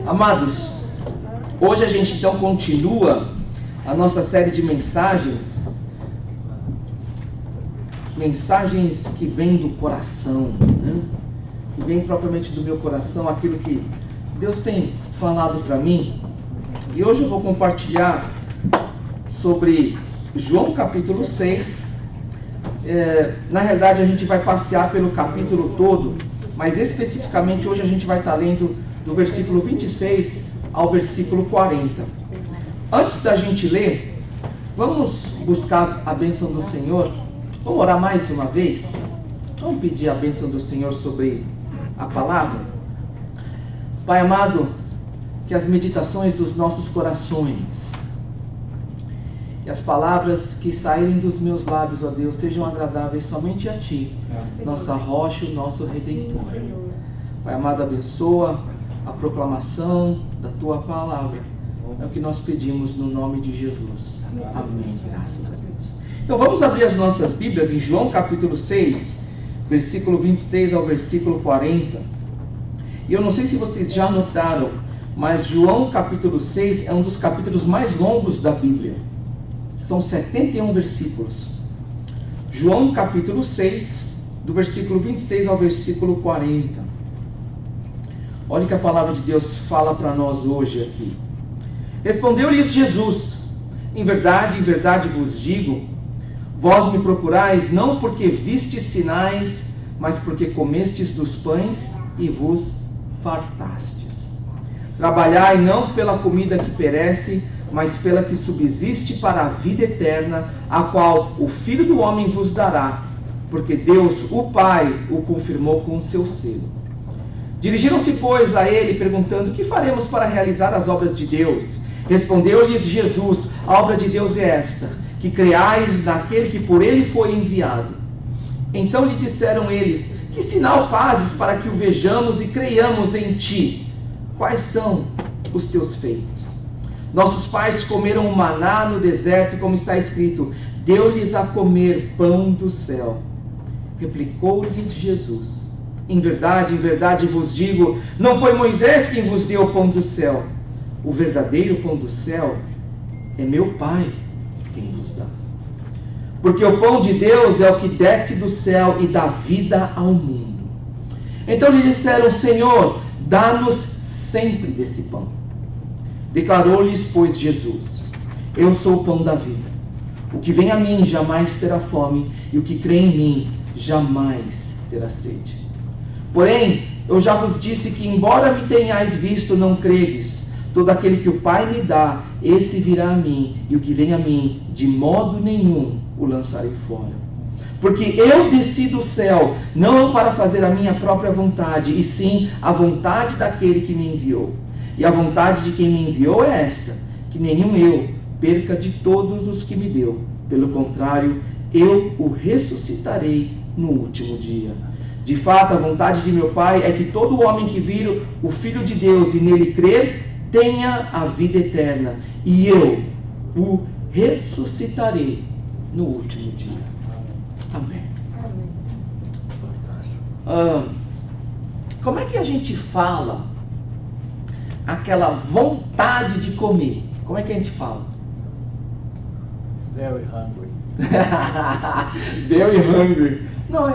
Amados, hoje a gente então continua a nossa série de mensagens que vêm do coração, né? Que vêm propriamente do meu coração, aquilo que Deus tem falado para mim. E hoje eu vou compartilhar sobre João capítulo 6. Na realidade a gente vai passear pelo capítulo todo, mas especificamente hoje a gente vai estar lendo do versículo 26 ao versículo 40. Antes da gente ler, vamos buscar a bênção do Senhor. Vamos orar mais uma vez? Vamos pedir a bênção do Senhor sobre a palavra? Pai amado, que as meditações dos nossos corações e as palavras que saírem dos meus lábios, ó Deus, sejam agradáveis somente a Ti, nossa rocha e nosso Redentor. Pai amado, abençoa a proclamação da Tua palavra. É o que nós pedimos no nome de Jesus. Amém. Graças a Deus. Então vamos abrir as nossas Bíblias em João capítulo 6, versículo 26 ao versículo 40. E eu não sei se vocês já notaram, mas João capítulo 6 é um dos capítulos mais longos da Bíblia. São 71 versículos. João capítulo 6, do versículo 26 ao versículo 40. Olha o que a palavra de Deus fala para nós hoje aqui. Respondeu-lhes Jesus: em verdade vos digo, vós me procurais não porque vistes sinais, mas porque comestes dos pães e vos fartastes. Trabalhai não pela comida que perece, mas pela que subsiste para a vida eterna, a qual o Filho do Homem vos dará, porque Deus, o Pai, o confirmou com o seu selo. Dirigiram-se, pois, a ele, perguntando: que faremos para realizar as obras de Deus? Respondeu-lhes Jesus: a obra de Deus é esta, que creais naquele que por ele foi enviado. Então lhe disseram eles: que sinal fazes para que o vejamos e creiamos em ti? Quais são os teus feitos? Nossos pais comeram o maná no deserto, como está escrito: deu-lhes a comer pão do céu. Replicou-lhes Jesus: em verdade vos digo, não foi Moisés quem vos deu o pão do céu. O verdadeiro pão do céu é meu Pai quem vos dá. Porque o pão de Deus é o que desce do céu e dá vida ao mundo. Então lhe disseram: Senhor, dá-nos sempre desse pão. Declarou-lhes, pois, Jesus: eu sou o pão da vida. O que vem a mim jamais terá fome, e o que crê em mim jamais terá sede. Porém, eu já vos disse que, embora me tenhais visto, não credes. Todo aquele que o Pai me dá, esse virá a mim, e o que vem a mim, de modo nenhum o lançarei fora. Porque eu desci do céu, não para fazer a minha própria vontade, e sim a vontade daquele que me enviou. E a vontade de quem me enviou é esta: que nenhum eu perca de todos os que me deu. Pelo contrário, eu o ressuscitarei no último dia. De fato, a vontade de meu Pai é que todo homem que vir o Filho de Deus e nele crer, tenha a vida eterna, e eu o ressuscitarei no último dia. Amém. Como é que a gente fala aquela vontade de comer? Como é que a gente fala? Very hungry. Very hungry. Não,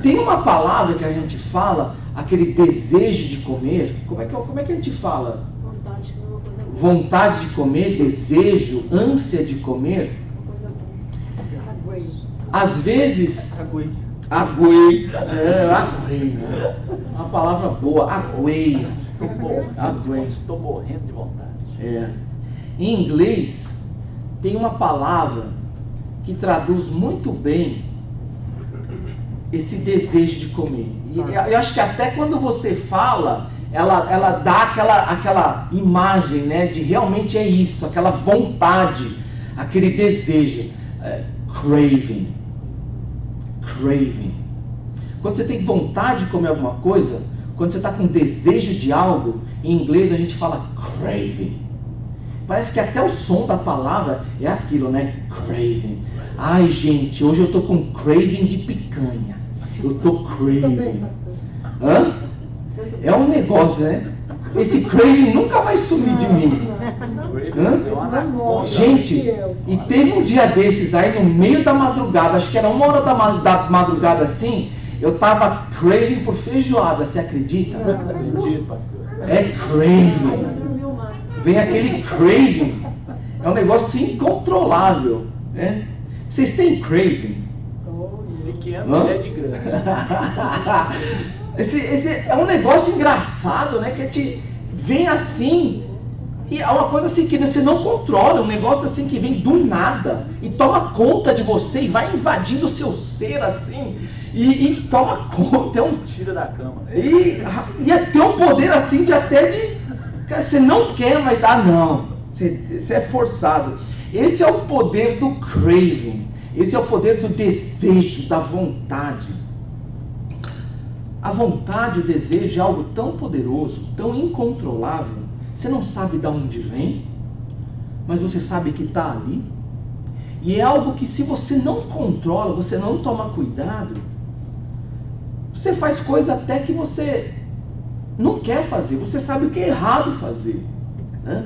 tem uma palavra que a gente fala, aquele desejo de comer. Como é que a gente fala? Vontade de comer uma coisa boa. Vontade de comer, desejo, ânsia de comer. Uma coisa boa. Aguei. Às vezes, Aguei. aguei, né? Uma palavra boa, aguei. Estou morrendo de vontade. Em inglês, tem uma palavra que traduz muito bem esse desejo de comer. E eu acho que até quando você fala, ela dá aquela imagem, né, de realmente é isso, aquela vontade, aquele desejo. Craving. Quando você tem vontade de comer alguma coisa, quando você está com desejo de algo, em inglês a gente fala craving. Parece que até o som da palavra é aquilo, né? Craving. Ai, gente, hoje eu tô com craving de picanha. Eu tô craving. Também, pastor. Hã? É um negócio, né? Esse craving nunca vai sumir de mim. Hã? Gente, e teve um dia desses aí no meio da madrugada, acho que era 1 hora da madrugada assim, eu tava craving por feijoada, você acredita? Acredito, pastor. É craving. Vem aquele craving. É um negócio incontrolável, né? Vocês têm craving? Pequeno é de grande. Esse é um negócio engraçado, né? Que vem assim, e é uma coisa assim que você não controla, um negócio assim que vem do nada e toma conta de você e vai invadindo o seu ser assim e toma conta. Tira da cama. E é ter um poder assim de até de você não quer, mas não, você é forçado. Esse é o poder do craving. Esse é o poder do desejo, da vontade. A vontade, o desejo é algo tão poderoso, tão incontrolável. Você não sabe de onde vem, mas você sabe que está ali. E é algo que se você não controla, você não toma cuidado, você faz coisa até que você não quer fazer. Você sabe o que é errado fazer, né?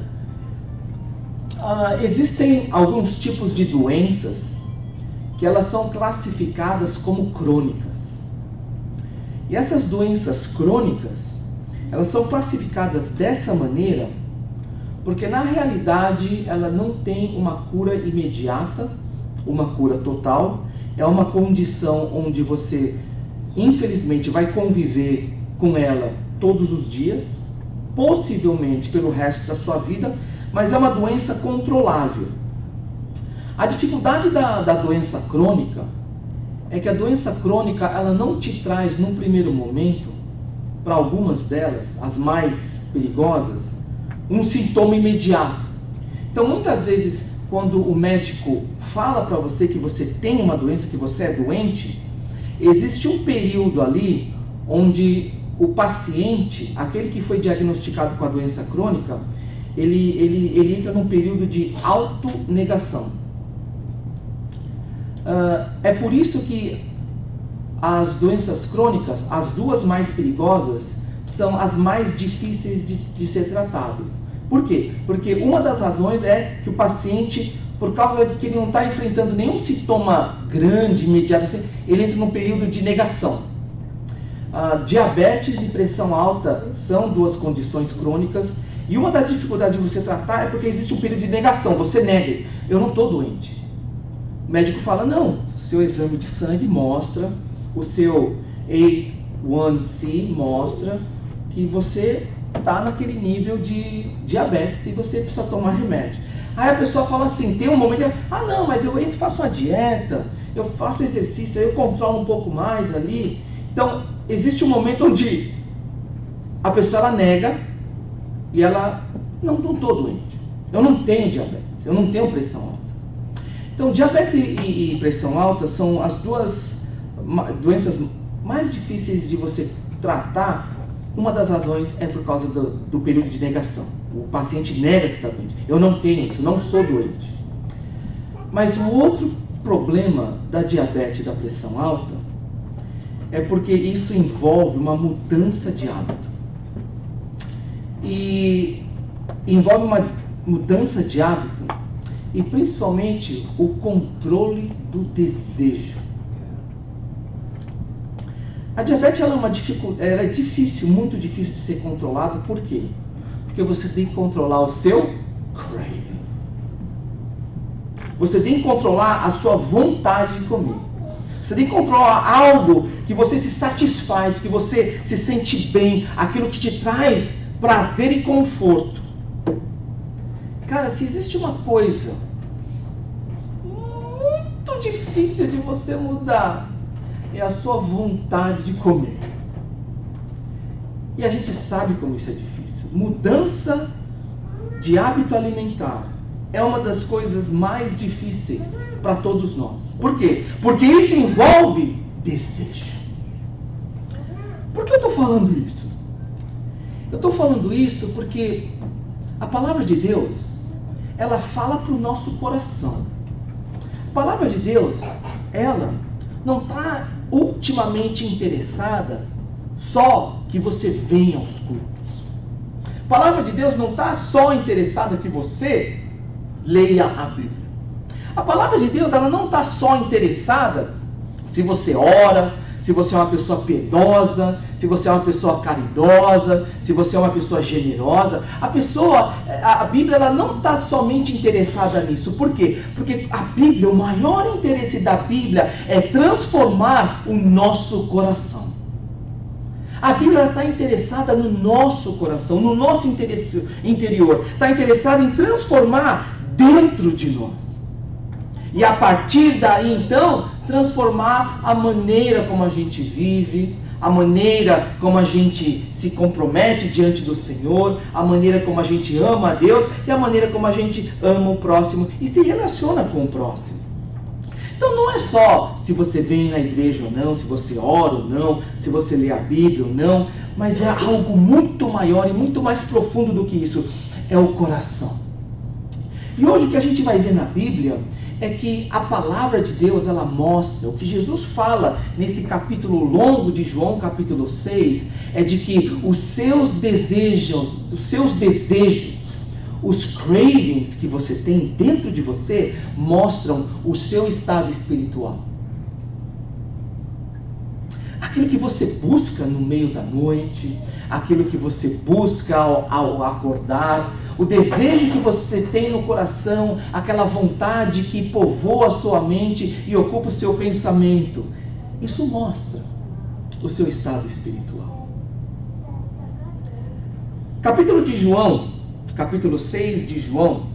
Existem alguns tipos de doenças que elas são classificadas como crônicas. E essas doenças crônicas, elas são classificadas dessa maneira porque na realidade ela não tem uma cura imediata, uma cura total. É uma condição onde você, infelizmente, vai conviver com ela todos os dias, possivelmente pelo resto da sua vida, mas é uma doença controlável. A dificuldade da doença crônica é que a doença crônica ela não te traz num primeiro momento, para algumas delas, as mais perigosas, um sintoma imediato. Então muitas vezes quando o médico fala para você que você tem uma doença, que você é doente, existe um período ali onde o paciente, aquele que foi diagnosticado com a doença crônica, ele entra num período de autonegação. É por isso que as doenças crônicas, as duas mais perigosas, são as mais difíceis de ser tratadas. Por quê? Porque uma das razões é que o paciente, por causa de que ele não está enfrentando nenhum sintoma grande, imediato, assim, ele entra num período de negação. Diabetes e pressão alta são duas condições crônicas, e uma das dificuldades de você tratar é porque existe um período de negação, você nega isso. Eu não estou doente. O médico fala, não, seu exame de sangue mostra, o seu A1C mostra que você está naquele nível de diabetes e você precisa tomar remédio. Aí a pessoa fala assim, tem um momento de, não, mas eu faço a dieta, eu faço exercício, eu controlo um pouco mais ali. Então, existe um momento onde a pessoa ela nega e ela, não estou doente, eu não tenho diabetes, eu não tenho pressão alta. Então, diabetes e pressão alta são as duas doenças mais difíceis de você tratar. Uma das razões é por causa do período de negação. O paciente nega que está doente. Eu não tenho isso, não sou doente. Mas o outro problema da diabetes e da pressão alta é porque isso envolve uma mudança de hábito. E envolve uma mudança de hábito e principalmente o controle do desejo. A diabetes ela é difícil, muito difícil de ser controlada. Por quê? Porque você tem que controlar o seu craving. Você tem que controlar a sua vontade de comer. Você tem que controlar algo que você se satisfaz, que você se sente bem, aquilo que te traz prazer e conforto. Cara, se existe uma coisa muito difícil de você mudar, é a sua vontade de comer. E a gente sabe como isso é difícil. Mudança de hábito alimentar é uma das coisas mais difíceis para todos nós. Por quê? Porque isso envolve desejo. Por que eu estou falando isso? Eu estou falando isso porque a palavra de Deus, ela fala para o nosso coração. A palavra de Deus, ela não está ultimamente interessada só que você venha aos cultos. palavra de Deus não está só interessada que você leia a Bíblia. A palavra de Deus, ela não está só interessada se você ora, se você é uma pessoa piedosa, se você é uma pessoa caridosa, se você é uma pessoa generosa. A Bíblia, ela não está somente interessada nisso. Por quê? Porque a Bíblia, o maior interesse da Bíblia é transformar o nosso coração. A Bíblia está interessada no nosso coração, no nosso interior. Está interessada em transformar dentro de nós. E a partir daí, então, transformar a maneira como a gente vive, a maneira como a gente se compromete diante do Senhor, a maneira como a gente ama a Deus e a maneira como a gente ama o próximo e se relaciona com o próximo. Então não é só se você vem na igreja ou não, se você ora ou não, se você lê a Bíblia ou não, mas é algo muito maior e muito mais profundo do que isso, é o coração. E hoje o que a gente vai ver na Bíblia é que a palavra de Deus, ela mostra, o que Jesus fala nesse capítulo longo de João, capítulo 6, é de que os seus desejos, os cravings que você tem dentro de você, mostram o seu estado espiritual. Aquilo que você busca no meio da noite, aquilo que você busca ao acordar, o desejo que você tem no coração, aquela vontade que povoa a sua mente e ocupa o seu pensamento, isso mostra o seu estado espiritual. Capítulo de João, capítulo 6 de João,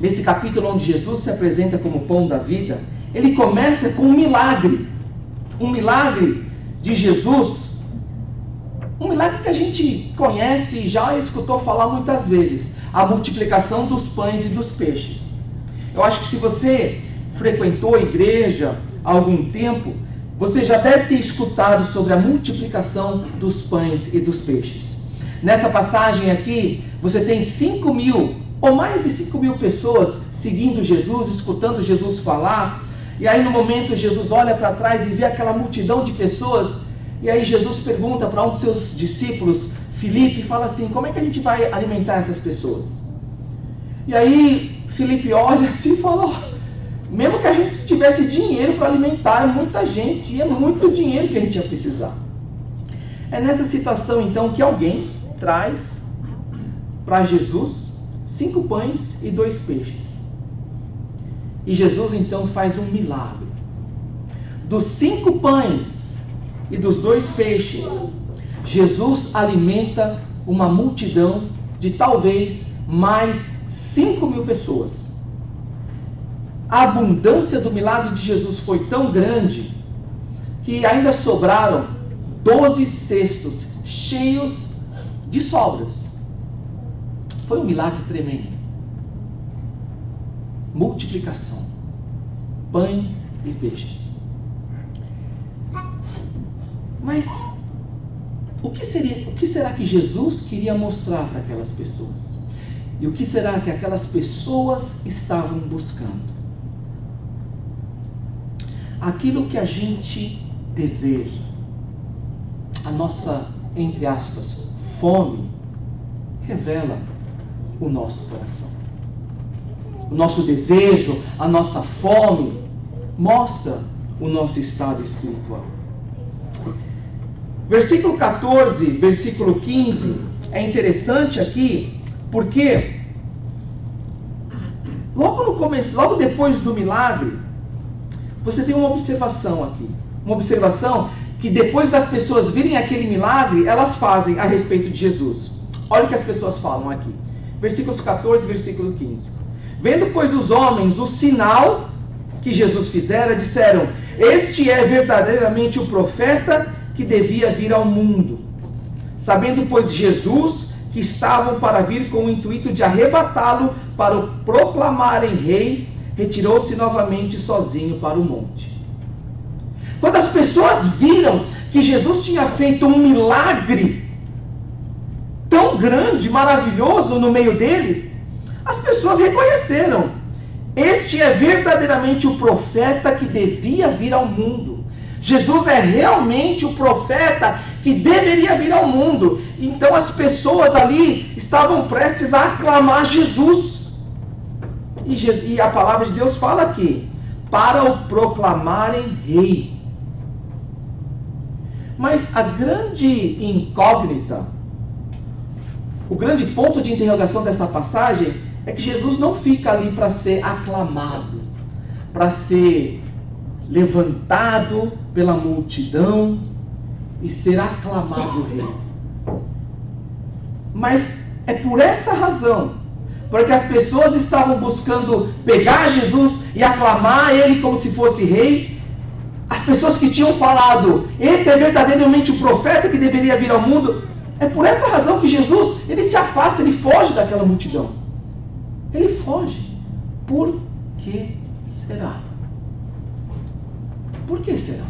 nesse capítulo onde Jesus se apresenta como pão da vida, ele começa com um milagre de Jesus, um milagre que a gente conhece e já escutou falar muitas vezes, a multiplicação dos pães e dos peixes. Eu acho que se você frequentou a igreja há algum tempo, você já deve ter escutado sobre a multiplicação dos pães e dos peixes. Nessa passagem aqui, você tem 5.000 ou mais de 5.000 pessoas seguindo Jesus, escutando Jesus falar. E aí no momento Jesus olha para trás e vê aquela multidão de pessoas. E aí Jesus pergunta para um dos seus discípulos, Filipe, e fala assim, como é que a gente vai alimentar essas pessoas? E aí Filipe olha assim e fala, oh, mesmo que a gente tivesse dinheiro para alimentar muita gente, e é muito dinheiro que a gente ia precisar. É nessa situação então que alguém traz para Jesus 5 pães e 2 peixes. E Jesus então faz um milagre. Dos 5 pães e dos 2 peixes, Jesus alimenta uma multidão de talvez mais 5.000 pessoas. A abundância do milagre de Jesus foi tão grande que ainda sobraram 12 cestos cheios de sobras. Foi um milagre tremendo. Multiplicação, pães e peixes. Mas o que será que Jesus queria mostrar para aquelas pessoas? E o que será que aquelas pessoas estavam buscando? Aquilo que a gente deseja, a nossa, entre aspas, fome, revela o nosso coração. O nosso desejo, a nossa fome, mostra o nosso estado espiritual. Versículo 14, versículo 15, é interessante aqui, porque logo no começo, logo depois do milagre, você tem uma observação aqui. Uma observação que depois das pessoas virem aquele milagre, elas fazem a respeito de Jesus. Olha o que as pessoas falam aqui. Versículos 14 e versículo 15. Vendo, pois, os homens o sinal que Jesus fizera, disseram, este é verdadeiramente o profeta que devia vir ao mundo. Sabendo, pois, Jesus que estavam para vir com o intuito de arrebatá-lo para o proclamarem rei, retirou-se novamente sozinho para o monte. Quando as pessoas viram que Jesus tinha feito um milagre tão grande, maravilhoso no meio deles, as pessoas reconheceram. Este é verdadeiramente o profeta que devia vir ao mundo. Jesus é realmente o profeta que deveria vir ao mundo. Então as pessoas ali estavam prestes a aclamar Jesus. E a palavra de Deus fala aqui, para o proclamarem rei. Mas a grande incógnita, o grande ponto de interrogação dessa passagem é que Jesus não fica ali para ser aclamado, para ser levantado pela multidão e ser aclamado rei. Mas é por essa razão, porque as pessoas estavam buscando pegar Jesus e aclamar ele como se fosse rei. As pessoas que tinham falado, esse é verdadeiramente o profeta que deveria vir ao mundo, é por essa razão que Jesus, ele se afasta, ele foge daquela multidão. Ele foge. Por que será? Por que será?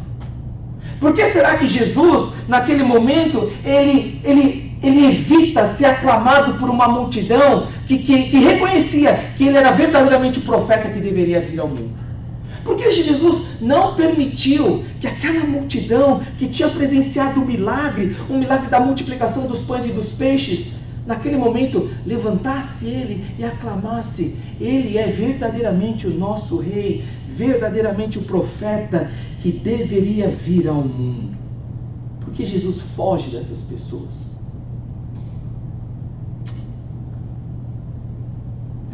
Por que será que Jesus, naquele momento, ele evita ser aclamado por uma multidão que reconhecia que ele era verdadeiramente o profeta que deveria vir ao mundo? Por que Jesus não permitiu que aquela multidão que tinha presenciado o milagre da multiplicação dos pães e dos peixes, naquele momento levantasse ele e aclamasse: ele é verdadeiramente o nosso rei, verdadeiramente o profeta que deveria vir ao mundo? Por que Jesus foge dessas pessoas?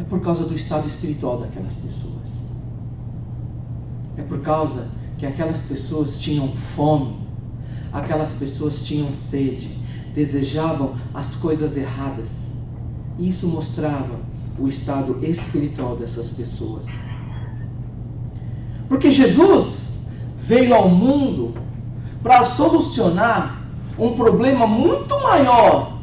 É por causa do estado espiritual daquelas pessoas. É por causa que aquelas pessoas tinham fome, aquelas pessoas tinham sede, desejavam as coisas erradas. E isso mostrava o estado espiritual dessas pessoas. Porque Jesus veio ao mundo para solucionar um problema muito maior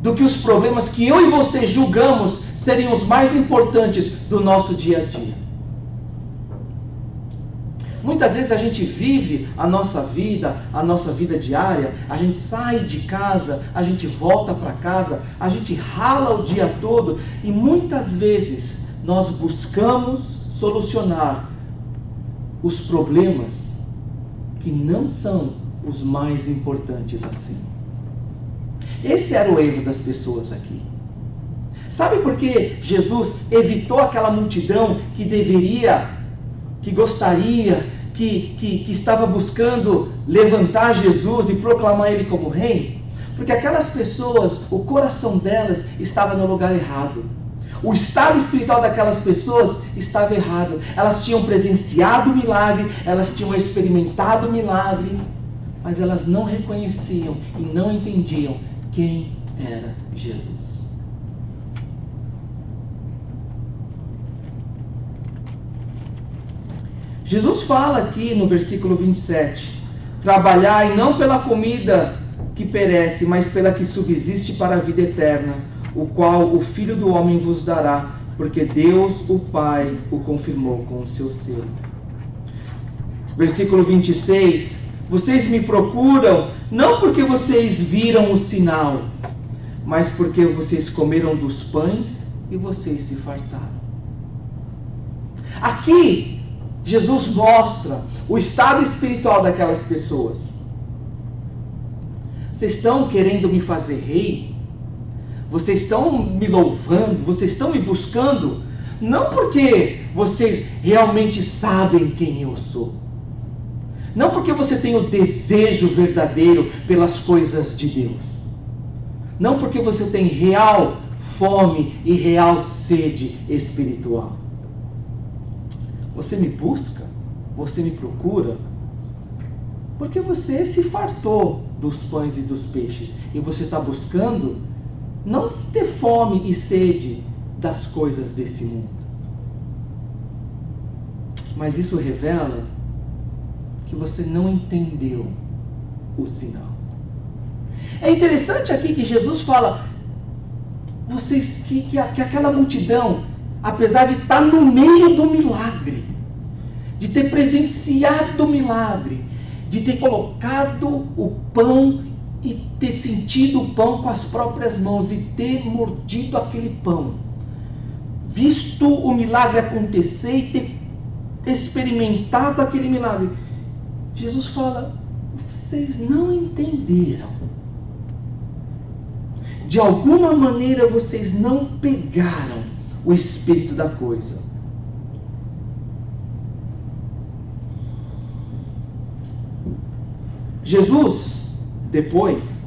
do que os problemas que eu e você julgamos seriam os mais importantes do nosso dia a dia. Muitas vezes a gente vive a nossa vida diária, a gente sai de casa, a gente volta para casa, a gente rala o dia todo e muitas vezes nós buscamos solucionar os problemas que não são os mais importantes assim. Esse era o erro das pessoas aqui. Sabe por que Jesus evitou aquela multidão que gostaria, que estava buscando levantar Jesus e proclamar ele como rei? Porque aquelas pessoas, o coração delas estava no lugar errado. O estado espiritual daquelas pessoas estava errado. Elas tinham presenciado o milagre, elas tinham experimentado o milagre, mas elas não reconheciam e não entendiam quem era Jesus. Jesus fala aqui no versículo 27, trabalhai não pela comida que perece, mas pela que subsiste para a vida eterna, o qual o Filho do Homem vos dará, porque Deus, o Pai, o confirmou com o seu selo. Versículo 26, vocês me procuram, não porque vocês viram o sinal, mas porque vocês comeram dos pães e vocês se fartaram. Aqui, Jesus mostra o estado espiritual daquelas pessoas. Vocês estão querendo me fazer rei? Vocês estão me louvando? Vocês estão me buscando? Não porque vocês realmente sabem quem eu sou. Não porque você tem o desejo verdadeiro pelas coisas de Deus. Não porque você tem real fome e real sede espiritual. Você me busca, você me procura, porque você se fartou dos pães e dos peixes. E você está buscando não ter fome e sede das coisas desse mundo. Mas isso revela que você não entendeu o sinal. É interessante aqui que Jesus fala que aquela multidão, apesar de estar no meio do milagre, de ter presenciado o milagre, de ter colocado o pão e ter sentido o pão com as próprias mãos e ter mordido aquele pão, visto o milagre acontecer e ter experimentado aquele milagre, Jesus fala: vocês não entenderam. De alguma maneira vocês não pegaram o espírito da coisa. Jesus, depois,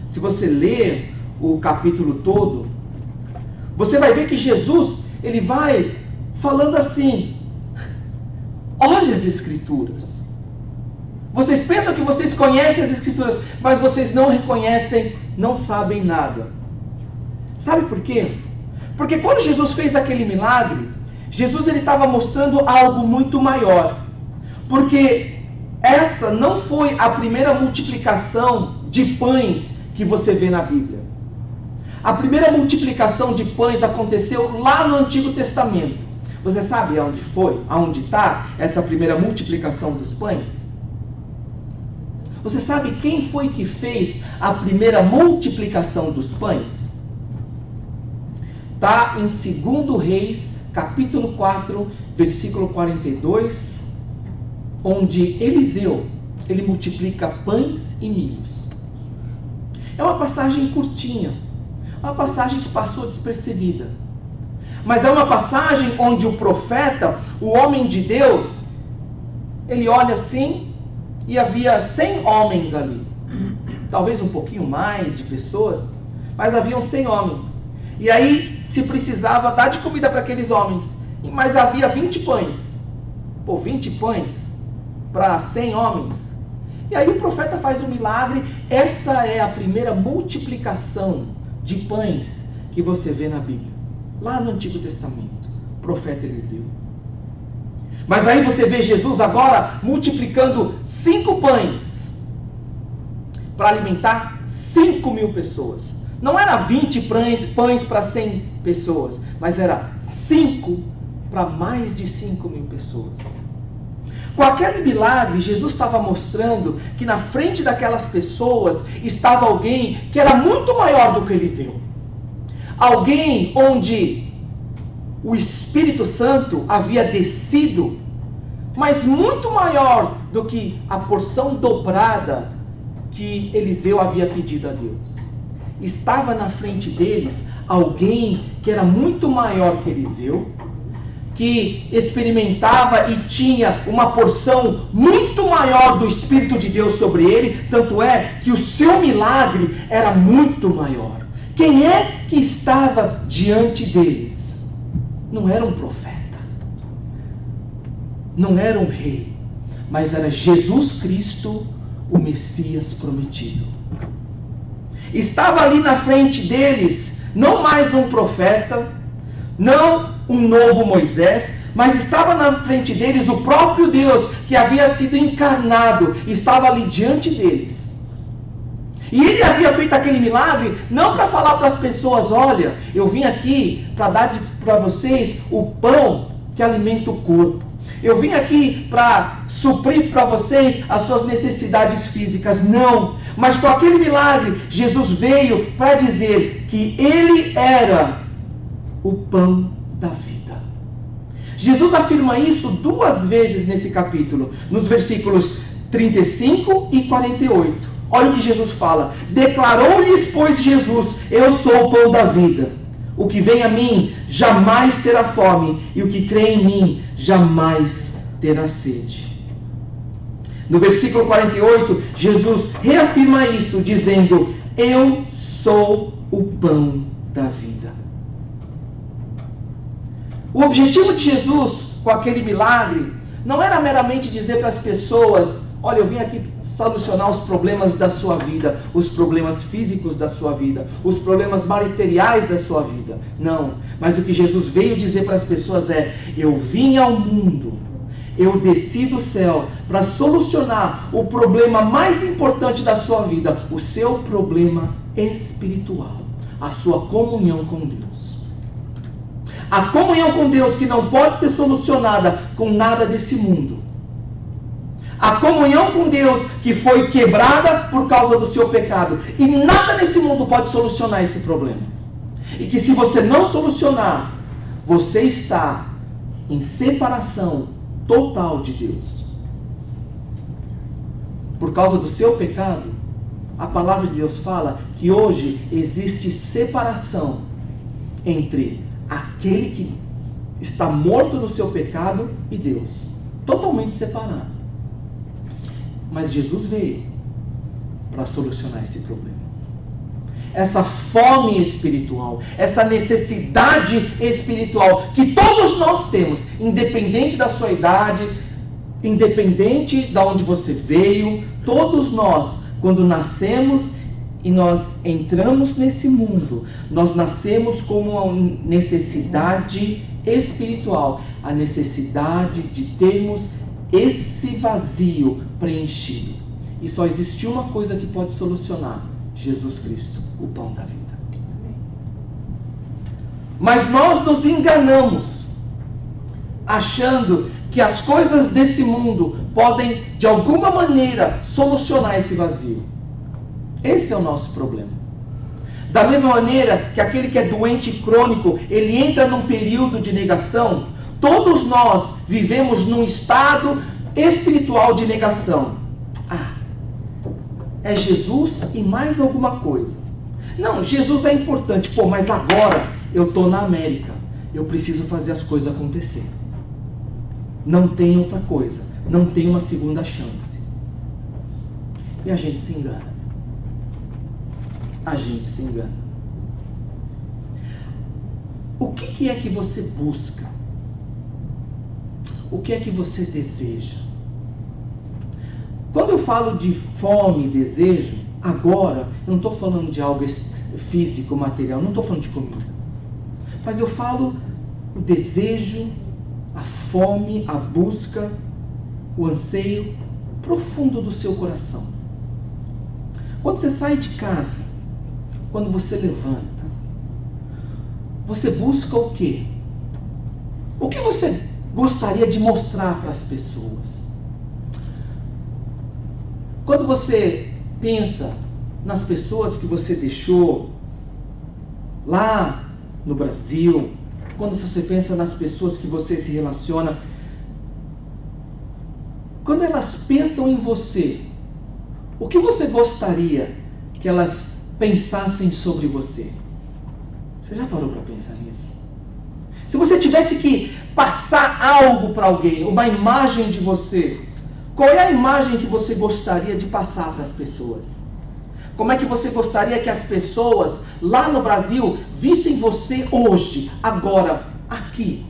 se você ler o capítulo todo, você vai ver que Jesus, ele vai falando assim: olha as Escrituras. Vocês pensam que vocês conhecem as Escrituras, mas vocês não reconhecem, não sabem nada. Sabe por quê? Porque quando Jesus fez aquele milagre, Jesus ele estava mostrando algo muito maior. Porque essa não foi a primeira multiplicação de pães que você vê na Bíblia. A primeira multiplicação de pães aconteceu lá no Antigo Testamento. Você sabe aonde foi? Aonde está essa primeira multiplicação dos pães? Você sabe quem foi que fez a primeira multiplicação dos pães? Está em 2 Reis, capítulo 4, versículo 42, onde Eliseu, ele multiplica pães e milhos. É uma passagem curtinha, uma passagem que passou despercebida. Mas é uma passagem onde o profeta, o homem de Deus, ele olha assim e havia 100 homens ali. Talvez um pouquinho mais de pessoas, mas haviam 100 homens. E aí se precisava dar de comida para aqueles homens. Mas havia 20 pães. 20 pães para 100 homens. E aí o profeta faz um milagre. Essa é a primeira multiplicação de pães que você vê na Bíblia. Lá no Antigo Testamento, profeta Eliseu. Mas aí você vê Jesus agora multiplicando 5 pães para alimentar 5.000 pessoas. Não era 20 pães para 100 pessoas, mas era 5 para mais de 5.000 pessoas. Com aquele milagre, Jesus estava mostrando que na frente daquelas pessoas estava alguém que era muito maior do que Eliseu. Alguém onde o Espírito Santo havia descido, mas muito maior do que a porção dobrada que Eliseu havia pedido a Deus. Estava na frente deles alguém que era muito maior que Eliseu, que experimentava e tinha uma porção muito maior do Espírito de Deus sobre ele, tanto é que o seu milagre era muito maior. Quem é que estava diante deles? Não era um profeta, não era um rei, mas era Jesus Cristo, o Messias prometido. Estava ali na frente deles, não mais um profeta, não um novo Moisés, mas estava na frente deles o próprio Deus, que havia sido encarnado, estava ali diante deles. E ele havia feito aquele milagre, não para falar para as pessoas: olha, eu vim aqui para dar para vocês o pão que alimenta o corpo. Eu vim aqui para suprir para vocês as suas necessidades físicas. Não, mas com aquele milagre, Jesus veio para dizer que ele era o pão da vida. Jesus afirma isso 2 vezes nesse capítulo, nos versículos 35 e 48. Olha o que Jesus fala: declarou-lhes, pois, Jesus: eu sou o pão da vida. O que vem a mim jamais terá fome, e o que crê em mim jamais terá sede. No versículo 48, Jesus reafirma isso, dizendo: eu sou o pão da vida. O objetivo de Jesus com aquele milagre não era meramente dizer para as pessoas: olha, eu vim aqui solucionar os problemas da sua vida, os problemas físicos da sua vida, os problemas materiais da sua vida. Não, mas o que Jesus veio dizer para as pessoas é: eu vim ao mundo, eu desci do céu para solucionar o problema mais importante da sua vida, o seu problema espiritual, a sua comunhão com Deus. A comunhão com Deus que não pode ser solucionada com nada desse mundo. A comunhão com Deus que foi quebrada por causa do seu pecado. E nada nesse mundo pode solucionar esse problema. E que se você não solucionar, você está em separação total de Deus. por causa do seu pecado, a palavra de Deus fala que hoje existe separação entre aquele que está morto no seu pecado e Deus. Totalmente separado. Mas Jesus veio para solucionar esse problema. Essa fome espiritual, essa necessidade espiritual que todos nós temos, independente da sua idade, independente de onde você veio, todos nós, quando nascemos e nós entramos nesse mundo, nós nascemos com uma necessidade espiritual, a necessidade de termos esse vazio preenchido. E só existe uma coisa que pode solucionar: Jesus Cristo, o pão da vida. Mas nós nos enganamos, achando que as coisas desse mundo podem, de alguma maneira, solucionar esse vazio. Esse é o nosso problema. Da mesma maneira que aquele que é doente crônico, ele entra num período de negação, todos nós vivemos num estado espiritual de negação. É Jesus e mais alguma coisa. Não, Jesus é importante. Mas agora eu estou na América. Eu preciso fazer as coisas acontecer. Não tem outra coisa. Não tem uma segunda chance. E a gente se engana. A gente se engana. O que é que você busca? O que é que você deseja? Quando eu falo de fome e desejo, agora, eu não estou falando de algo físico, material, não estou falando de comida. Mas eu falo o desejo, a fome, a busca, o anseio profundo do seu coração. Quando você sai de casa, quando você levanta, você busca o quê? O que você gostaria de mostrar para as pessoas? Quando você pensa nas pessoas que você deixou lá no Brasil, quando você pensa nas pessoas que você se relaciona, quando elas pensam em você, o que você gostaria que elas pensassem sobre você? Você já parou para pensar nisso? Se você tivesse que passar algo para alguém, uma imagem de você, qual é a imagem que você gostaria de passar para as pessoas? Como é que você gostaria que as pessoas lá no Brasil vissem você hoje, agora, aqui?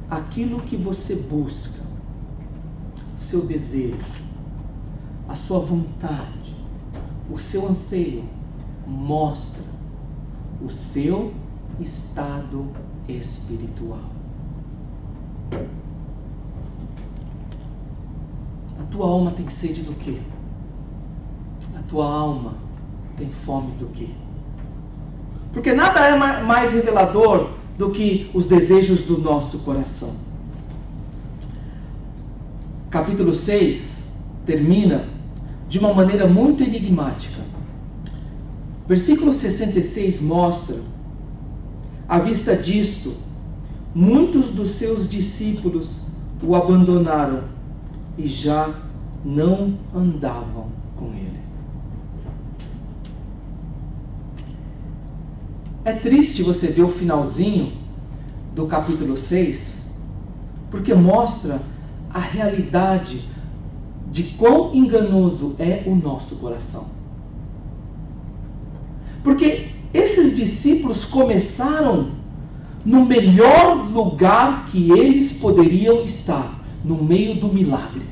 Aquilo que você busca, seu desejo, a sua vontade, o seu anseio, mostra o seu estado espiritual. A tua alma tem sede do quê? A tua alma tem fome do quê? Porque nada é mais revelador do que os desejos do nosso coração. Capítulo 6 termina de uma maneira muito enigmática. Versículo 66 mostra: à vista disto, muitos dos seus discípulos o abandonaram e já não andavam com ele. É triste você ver o finalzinho do capítulo 6, porque mostra a realidade de quão enganoso é o nosso coração. Porque esses discípulos começaram no melhor lugar que eles poderiam estar, no meio do milagre.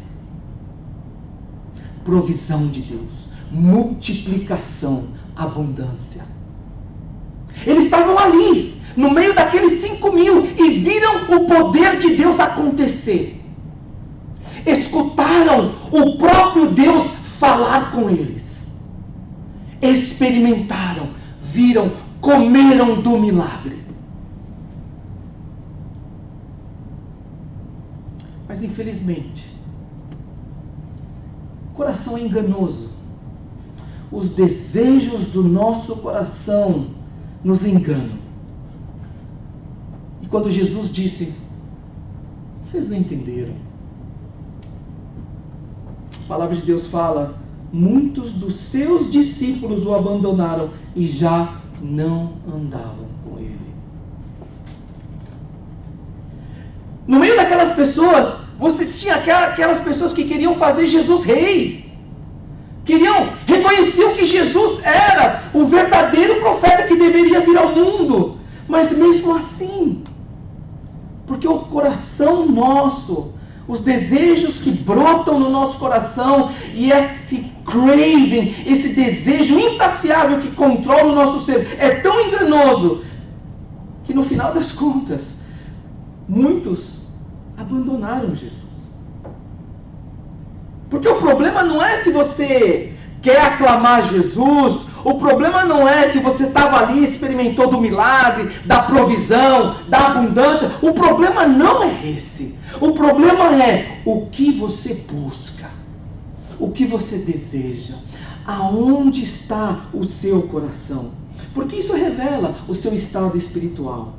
Provisão de Deus, multiplicação, abundância. Eles estavam ali, no meio daqueles 5.000, e viram o poder de Deus acontecer. Escutaram o próprio Deus falar com eles. Experimentaram, viram, comeram do milagre. Mas infelizmente, o coração é enganoso. Os desejos do nosso coração nos enganam. E quando Jesus disse: vocês não entenderam. palavra de Deus fala: muitos dos seus discípulos o abandonaram e já não andavam com ele. No meio daquelas pessoas, você tinha aquelas pessoas que queriam fazer Jesus rei. Reconheciam que Jesus era o verdadeiro profeta que deveria vir ao mundo. Mas mesmo assim, porque o coração nosso, os desejos que brotam no nosso coração e esse craving, esse desejo insaciável que controla o nosso ser, é tão enganoso que no final das contas, muitos abandonaram Jesus. Porque o problema não é se você quer aclamar Jesus, o problema não é se você estava ali e experimentou do milagre, da provisão, da abundância. O problema não é esse. O problema é o que você busca, o que você deseja, aonde está o seu coração. Porque isso revela o seu estado espiritual.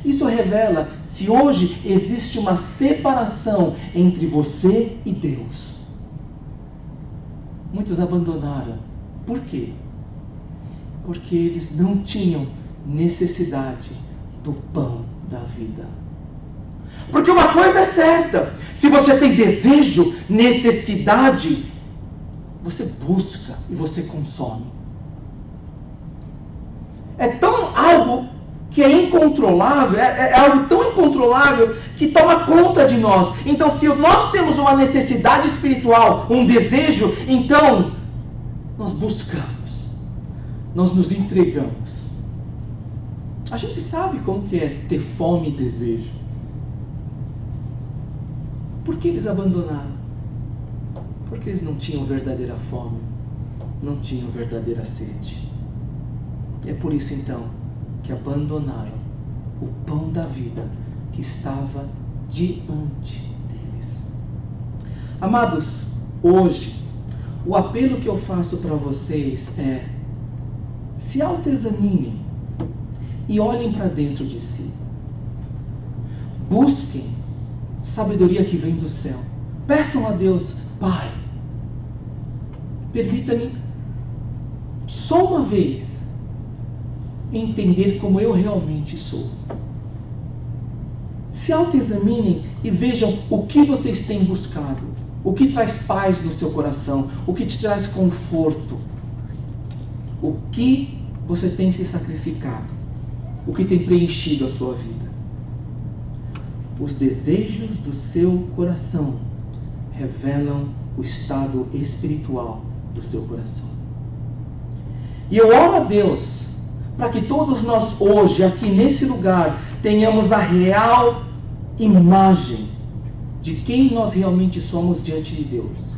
Isso revela se hoje existe uma separação entre você e Deus. Muitos abandonaram. Por quê? Porque eles não tinham necessidade do pão da vida. Porque uma coisa é certa: se você tem desejo, necessidade, você busca e você consome. É tão algo que é incontrolável, é algo tão incontrolável que toma conta de nós. Então, se nós temos uma necessidade espiritual, um desejo, então nós buscamos, nós nos entregamos. A gente sabe como que é ter fome e desejo. Por que eles abandonaram? Porque eles não tinham verdadeira fome, não tinham verdadeira sede. E é por isso então que abandonaram o pão da vida que estava diante deles. Amados, hoje, o apelo que eu faço para vocês é: se autoexaminem e olhem para dentro de si. Busquem sabedoria que vem do céu. Peçam a Deus: Pai, permita-me só uma vez entender como eu realmente sou. Se autoexaminem e vejam o que vocês têm buscado, o que traz paz no seu coração, o que te traz conforto, o que você tem se sacrificado, o que tem preenchido a sua vida. Os desejos do seu coração revelam o estado espiritual do seu coração. E eu oro a Deus para que todos nós hoje, aqui nesse lugar, tenhamos a real imagem de quem nós realmente somos diante de Deus.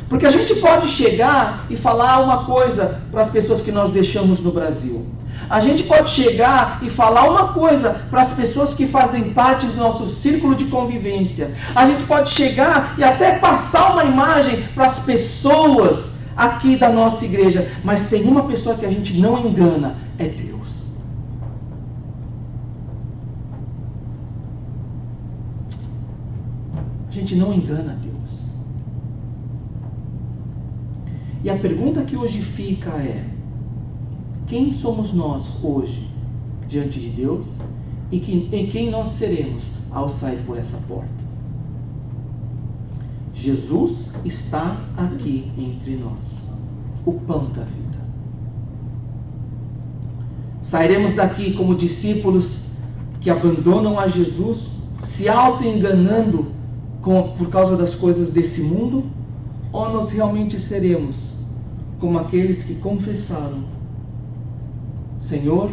Porque a gente pode chegar e falar uma coisa para as pessoas que nós deixamos no Brasil. A gente pode chegar e falar uma coisa para as pessoas que fazem parte do nosso círculo de convivência. A gente pode chegar e até passar uma imagem para as pessoas aqui da nossa igreja, mas tem uma pessoa que a gente não engana: é Deus. A gente não engana Deus. E a pergunta que hoje fica é: quem somos nós hoje diante de Deus e quem nós seremos ao sair por essa porta? Jesus está aqui entre nós, o pão da vida. Sairemos daqui como discípulos que abandonam a Jesus, se auto-enganando por causa das coisas desse mundo, ou nós realmente seremos como aqueles que confessaram: Senhor,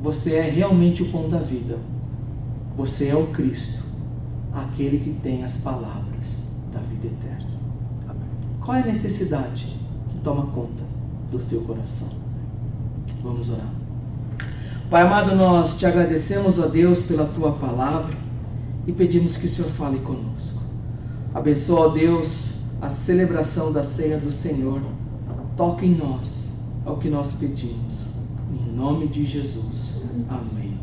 você é realmente o pão da vida, você é o Cristo, aquele que tem as palavras da vida eterna. Qual é a necessidade que toma conta do seu coração? Vamos orar. Pai amado, nós te agradecemos, ó Deus, pela tua palavra e pedimos que o Senhor fale conosco. Abençoa, ó Deus, a celebração da ceia do Senhor. Toca em nós, é o que nós pedimos. Em nome de Jesus. Amém.